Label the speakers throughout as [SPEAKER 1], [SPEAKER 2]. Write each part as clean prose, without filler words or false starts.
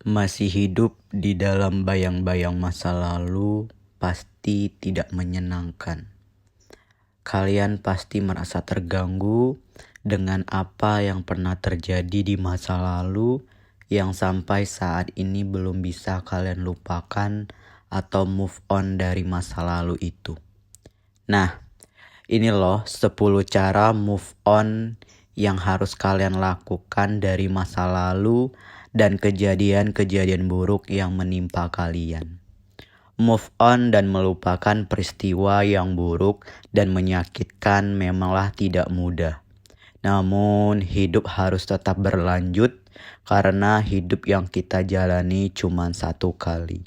[SPEAKER 1] Masih hidup di dalam bayang-bayang masa lalu pasti tidak menyenangkan. Kalian pasti merasa terganggu dengan apa yang pernah terjadi di masa lalu yang sampai saat ini belum bisa kalian lupakan atau move on dari masa lalu itu. Nah, ini loh 10 cara move on yang harus kalian lakukan dari masa lalu dan kejadian-kejadian buruk yang menimpa kalian. Move on dan melupakan peristiwa yang buruk dan menyakitkan memanglah tidak mudah. Namun hidup harus tetap berlanjut karena hidup yang kita jalani cuma satu kali.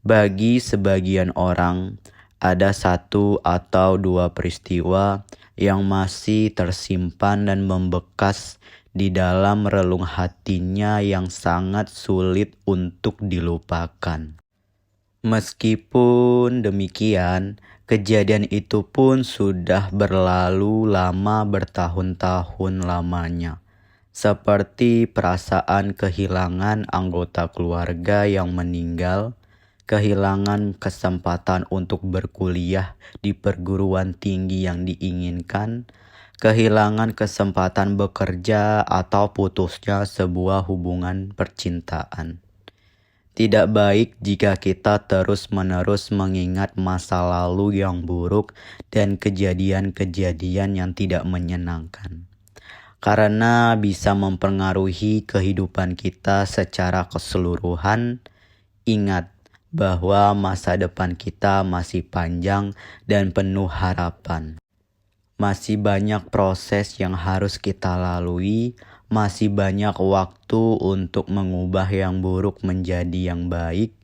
[SPEAKER 1] Bagi sebagian orang, ada satu atau dua peristiwa yang masih tersimpan dan membekas di dalam relung hatinya yang sangat sulit untuk dilupakan. Meskipun demikian, kejadian itu pun sudah berlalu lama bertahun-tahun lamanya. Seperti perasaan kehilangan anggota keluarga yang meninggal, kehilangan kesempatan untuk berkuliah di perguruan tinggi yang diinginkan, kehilangan kesempatan bekerja atau putusnya sebuah hubungan percintaan. Tidak baik jika kita terus-menerus mengingat masa lalu yang buruk dan kejadian-kejadian yang tidak menyenangkan. Karena bisa mempengaruhi kehidupan kita secara keseluruhan. Ingat bahwa masa depan kita masih panjang dan penuh harapan. Masih banyak proses yang harus kita lalui, masih banyak waktu untuk mengubah yang buruk menjadi yang baik.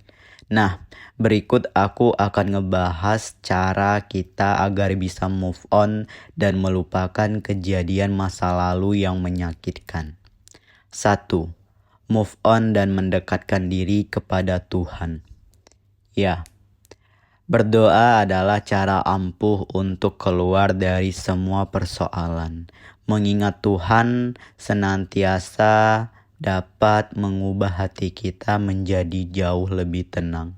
[SPEAKER 1] Nah, berikut aku akan ngebahas cara kita agar bisa move on dan melupakan kejadian masa lalu yang menyakitkan. 1. Move on dan mendekatkan diri kepada Tuhan. Ya, berdoa adalah cara ampuh untuk keluar dari semua persoalan. Mengingat Tuhan senantiasa dapat mengubah hati kita menjadi jauh lebih tenang.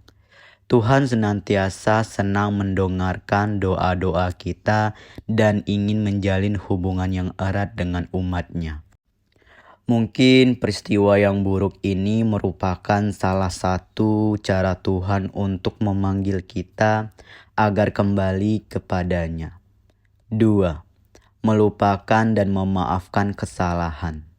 [SPEAKER 1] Tuhan senantiasa senang mendengarkan doa-doa kita dan ingin menjalin hubungan yang erat dengan umat-Nya. Mungkin peristiwa yang buruk ini merupakan salah satu cara Tuhan untuk memanggil kita agar kembali kepadanya. 2. Melupakan dan memaafkan kesalahan.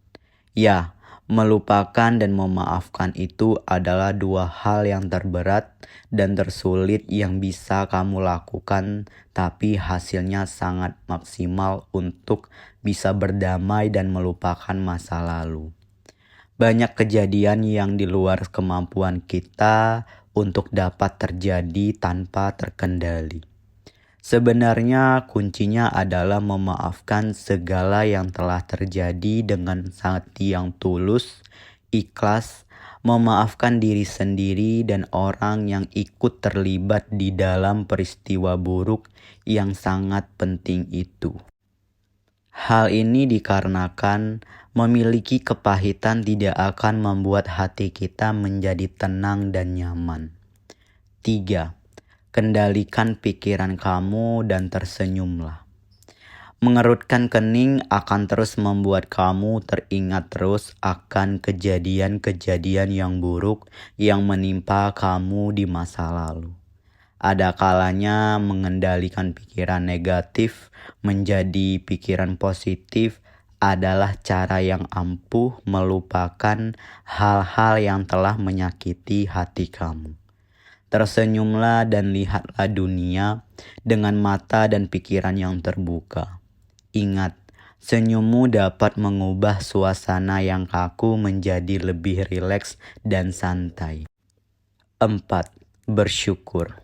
[SPEAKER 1] Ya, melupakan dan memaafkan itu adalah dua hal yang terberat dan tersulit yang bisa kamu lakukan, tapi hasilnya sangat maksimal untuk bisa berdamai dan melupakan masa lalu. Banyak kejadian yang di luar kemampuan kita untuk dapat terjadi tanpa terkendali. Sebenarnya kuncinya adalah memaafkan segala yang telah terjadi dengan hati yang tulus, ikhlas, memaafkan diri sendiri dan orang yang ikut terlibat di dalam peristiwa buruk yang sangat penting itu. Hal ini dikarenakan memiliki kepahitan tidak akan membuat hati kita menjadi tenang dan nyaman. 3. Kendalikan pikiran kamu dan tersenyumlah. Mengerutkan kening akan terus membuat kamu teringat terus akan kejadian-kejadian yang buruk yang menimpa kamu di masa lalu. Ada kalanya mengendalikan pikiran negatif menjadi pikiran positif adalah cara yang ampuh melupakan hal-hal yang telah menyakiti hati kamu. Tersenyumlah dan lihatlah dunia dengan mata dan pikiran yang terbuka. Ingat, senyummu dapat mengubah suasana yang kaku menjadi lebih rileks dan santai. 4. Bersyukur.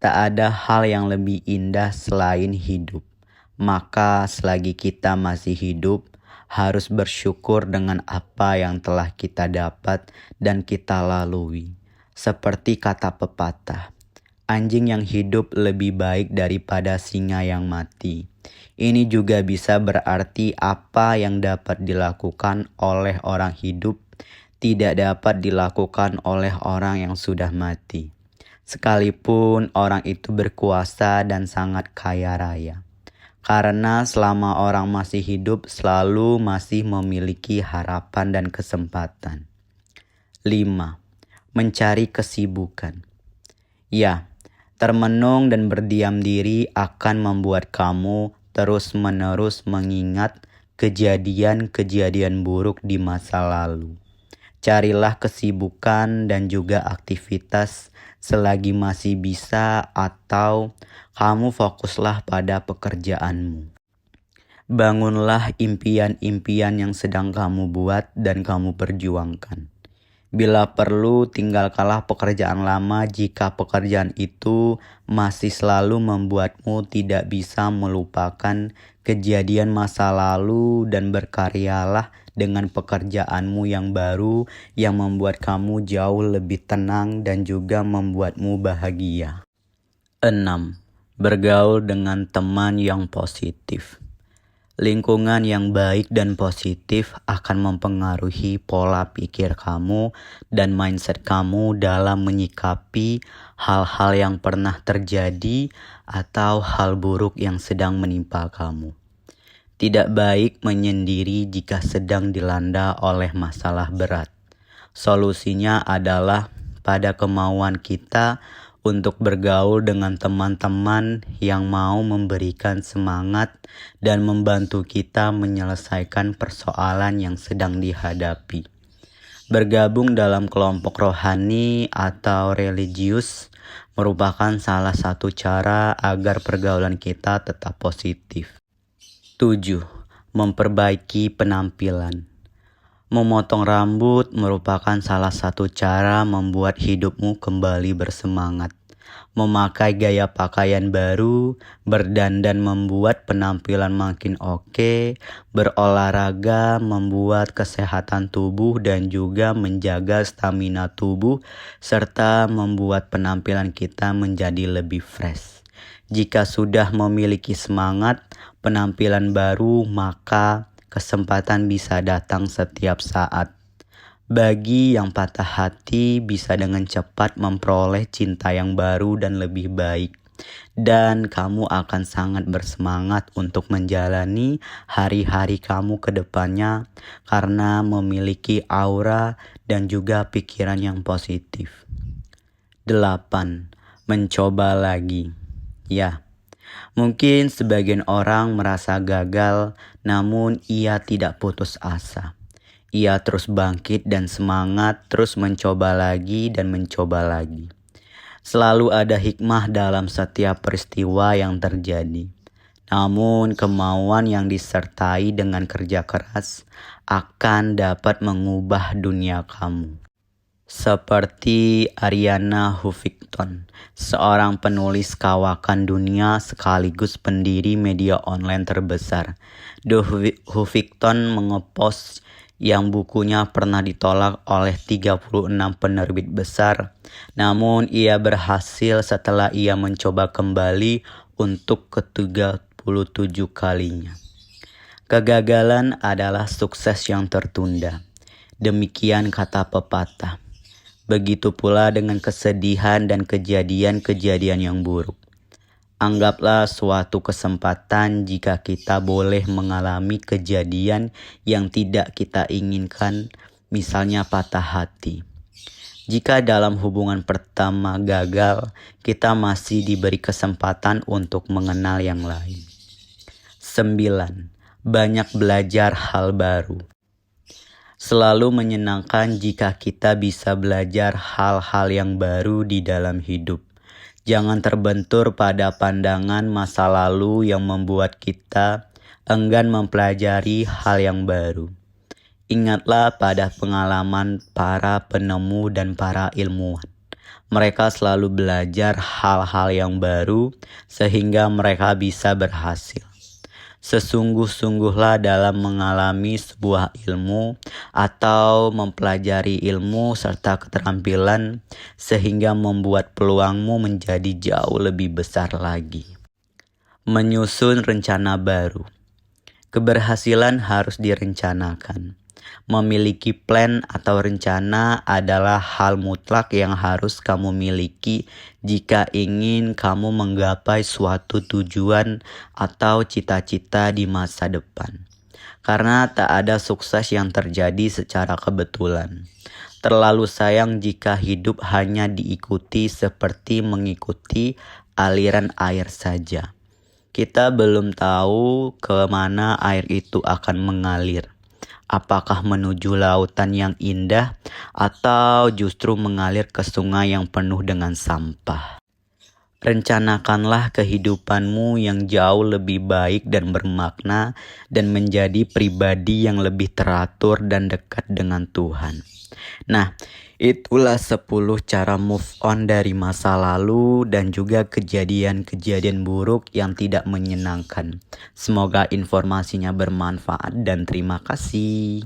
[SPEAKER 1] Tak ada hal yang lebih indah selain hidup. Maka selagi kita masih hidup, harus bersyukur dengan apa yang telah kita dapat dan kita lalui. Seperti kata pepatah, anjing yang hidup lebih baik daripada singa yang mati. Ini juga bisa berarti apa yang dapat dilakukan oleh orang hidup tidak dapat dilakukan oleh orang yang sudah mati, sekalipun orang itu berkuasa dan sangat kaya raya. Karena selama orang masih hidup selalu masih memiliki harapan dan kesempatan. 5. Mencari kesibukan. Ya, termenung dan berdiam diri akan membuat kamu terus-menerus mengingat kejadian-kejadian buruk di masa lalu. Carilah kesibukan dan juga aktivitas selagi masih bisa, atau kamu fokuslah pada pekerjaanmu. Bangunlah impian-impian yang sedang kamu buat dan kamu perjuangkan. Bila perlu, tinggalkanlah pekerjaan lama jika pekerjaan itu masih selalu membuatmu tidak bisa melupakan kejadian masa lalu, dan berkaryalah dengan pekerjaanmu yang baru yang membuat kamu jauh lebih tenang dan juga membuatmu bahagia. 6. Bergaul dengan teman yang positif. Lingkungan yang baik dan positif akan mempengaruhi pola pikir kamu dan mindset kamu dalam menyikapi hal-hal yang pernah terjadi atau hal buruk yang sedang menimpa kamu. Tidak baik menyendiri jika sedang dilanda oleh masalah berat. Solusinya adalah pada kemauan kita untuk bergaul dengan teman-teman yang mau memberikan semangat dan membantu kita menyelesaikan persoalan yang sedang dihadapi. Bergabung dalam kelompok rohani atau religius merupakan salah satu cara agar pergaulan kita tetap positif. 7. Memperbaiki penampilan. Memotong rambut merupakan salah satu cara membuat hidupmu kembali bersemangat. Memakai gaya pakaian baru, berdandan membuat penampilan makin oke, berolahraga membuat kesehatan tubuh dan juga menjaga stamina tubuh, serta membuat penampilan kita menjadi lebih fresh. Jika sudah memiliki semangat penampilan baru, maka kesempatan bisa datang setiap saat. Bagi yang patah hati, bisa dengan cepat memperoleh cinta yang baru dan lebih baik. Dan kamu akan sangat bersemangat untuk menjalani hari-hari kamu ke depannya karena memiliki aura dan juga pikiran yang positif. 8. Mencoba lagi. Ya, mungkin sebagian orang merasa gagal, namun ia tidak putus asa. Ia terus bangkit dan semangat, terus mencoba lagi dan mencoba lagi. Selalu ada hikmah dalam setiap peristiwa yang terjadi. Namun kemauan yang disertai dengan kerja keras akan dapat mengubah dunia kamu. Seperti Arianna Huffington, seorang penulis kawakan dunia sekaligus pendiri media online terbesar. The Huffington mengepost yang bukunya pernah ditolak oleh 36 penerbit besar. Namun ia berhasil setelah ia mencoba kembali untuk ke-37 kalinya. Kegagalan adalah sukses yang tertunda. Demikian kata pepatah. Begitu pula dengan kesedihan dan kejadian-kejadian yang buruk. Anggaplah suatu kesempatan jika kita boleh mengalami kejadian yang tidak kita inginkan, misalnya patah hati. Jika dalam hubungan pertama gagal, kita masih diberi kesempatan untuk mengenal yang lain. 9. Banyak belajar hal baru. Selalu menyenangkan jika kita bisa belajar hal-hal yang baru di dalam hidup. Jangan terbentur pada pandangan masa lalu yang membuat kita enggan mempelajari hal yang baru. Ingatlah pada pengalaman para penemu dan para ilmuwan. Mereka selalu belajar hal-hal yang baru sehingga mereka bisa berhasil. Sesungguh-sungguhlah dalam mengalami sebuah ilmu atau mempelajari ilmu serta keterampilan sehingga membuat peluangmu menjadi jauh lebih besar lagi. Menyusun rencana baru. Keberhasilan harus direncanakan. Memiliki plan atau rencana adalah hal mutlak yang harus kamu miliki jika ingin kamu menggapai suatu tujuan atau cita-cita di masa depan. Karena tak ada sukses yang terjadi secara kebetulan. Terlalu sayang jika hidup hanya diikuti seperti mengikuti aliran air saja. Kita belum tahu kemana air itu akan mengalir. Apakah menuju lautan yang indah atau justru mengalir ke sungai yang penuh dengan sampah? Rencanakanlah kehidupanmu yang jauh lebih baik dan bermakna dan menjadi pribadi yang lebih teratur dan dekat dengan Tuhan. Nah, itulah 10 cara move on dari masa lalu dan juga kejadian-kejadian buruk yang tidak menyenangkan. Semoga informasinya bermanfaat dan terima kasih.